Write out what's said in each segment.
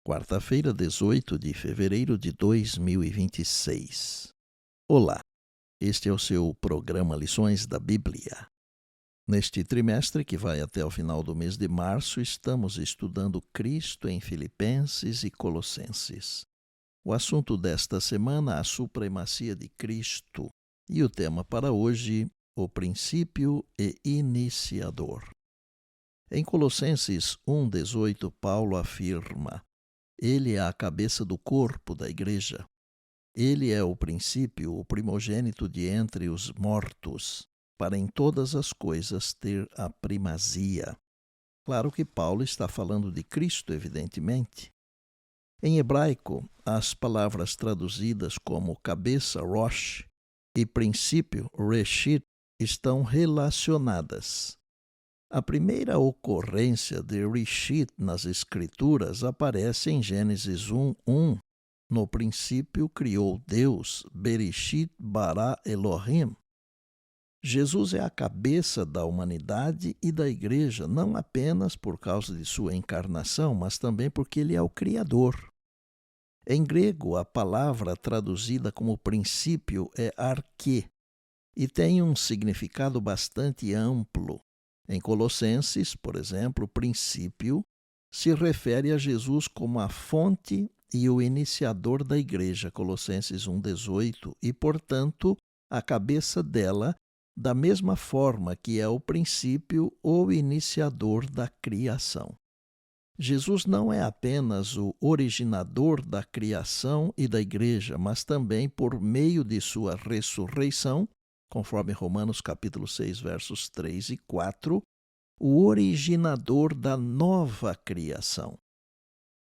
quarta-feira, 18 de fevereiro de 2026. Olá, este é o seu programa Lições da Bíblia. Neste trimestre, que vai até o final do mês de março, estamos estudando Cristo em Filipenses e Colossenses. O assunto desta semana, a supremacia de Cristo, e o tema para hoje, o princípio e iniciador. Em Colossenses 1,18, Paulo afirma: Ele é a cabeça do corpo da igreja. Ele é o princípio, o primogênito de entre os mortos, para em todas as coisas ter a primazia. Claro que Paulo está falando de Cristo, evidentemente. Em hebraico, as palavras traduzidas como cabeça, rosh, e princípio, reshit, estão relacionadas. A primeira ocorrência de reshit nas Escrituras aparece em Gênesis 1:1. No princípio criou Deus, Bereshit bara Elohim. Jesus é a cabeça da humanidade e da igreja, não apenas por causa de sua encarnação, mas também porque ele é o Criador. Em grego, a palavra traduzida como princípio é arquê e tem um significado bastante amplo. Em Colossenses, por exemplo, o princípio se refere a Jesus como a fonte e o iniciador da igreja, Colossenses 1,18, e, portanto, a cabeça dela, da mesma forma que é o princípio ou iniciador da criação. Jesus não é apenas o originador da criação e da igreja, mas também, por meio de sua ressurreição, conforme Romanos capítulo 6, versos 3 e 4, o originador da nova criação.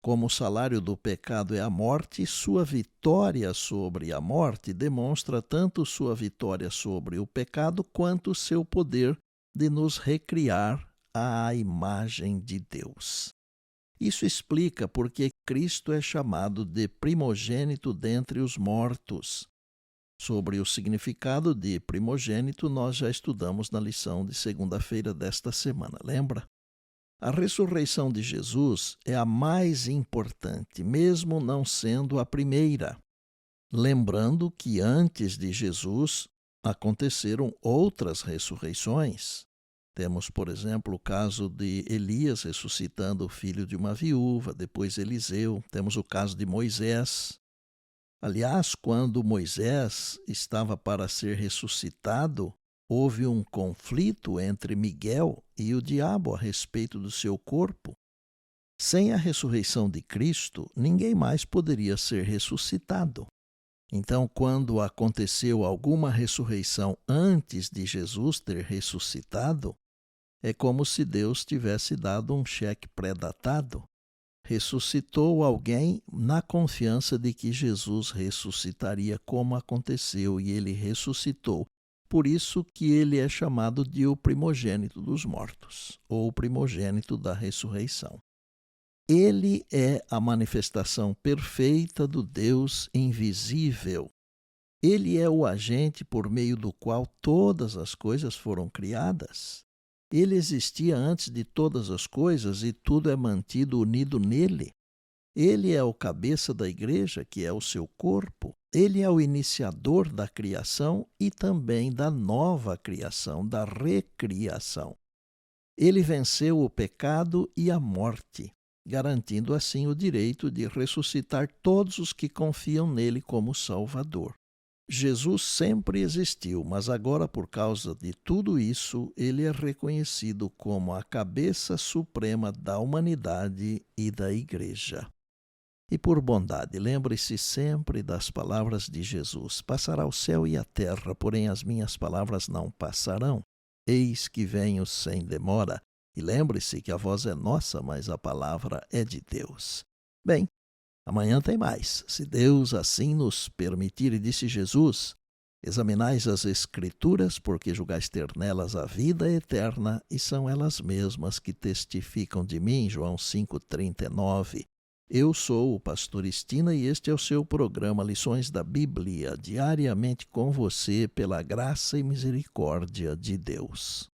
Como o salário do pecado é a morte, sua vitória sobre a morte demonstra tanto sua vitória sobre o pecado quanto seu poder de nos recriar à imagem de Deus. Isso explica por que Cristo é chamado de primogênito dentre os mortos. Sobre o significado de primogênito, nós já estudamos na lição de segunda-feira desta semana, lembra? A ressurreição de Jesus é a mais importante, mesmo não sendo a primeira. Lembrando que antes de Jesus aconteceram outras ressurreições. Temos, por exemplo, o caso de Elias ressuscitando o filho de uma viúva, depois Eliseu. Temos o caso de Moisés. Aliás, quando Moisés estava para ser ressuscitado, houve um conflito entre Miguel e o diabo a respeito do seu corpo. Sem a ressurreição de Cristo, ninguém mais poderia ser ressuscitado. Então, quando aconteceu alguma ressurreição antes de Jesus ter ressuscitado, é como se Deus tivesse dado um cheque pré-datado. Ressuscitou alguém na confiança de que Jesus ressuscitaria, como aconteceu, e ele ressuscitou. Por isso que ele é chamado de o primogênito dos mortos, ou o primogênito da ressurreição. Ele é a manifestação perfeita do Deus invisível. Ele é o agente por meio do qual todas as coisas foram criadas. Ele existia antes de todas as coisas e tudo é mantido unido nele. Ele é o cabeça da igreja, que é o seu corpo. Ele é o iniciador da criação e também da nova criação, da recriação. Ele venceu o pecado e a morte, garantindo assim o direito de ressuscitar todos os que confiam nele como Salvador. Jesus sempre existiu, mas agora, por causa de tudo isso, ele é reconhecido como a cabeça suprema da humanidade e da igreja. E por bondade, lembre-se sempre das palavras de Jesus: passará o céu e a terra, porém as minhas palavras não passarão. Eis que venho sem demora. E lembre-se que a voz é nossa, mas a palavra é de Deus. Bem, amanhã tem mais, se Deus assim nos permitir, e disse Jesus: examinais as Escrituras, porque julgais ter nelas a vida eterna, e são elas mesmas que testificam de mim. João 5,39. Eu sou o pastor Estina e este é o seu programa Lições da Bíblia, diariamente com você, pela graça e misericórdia de Deus.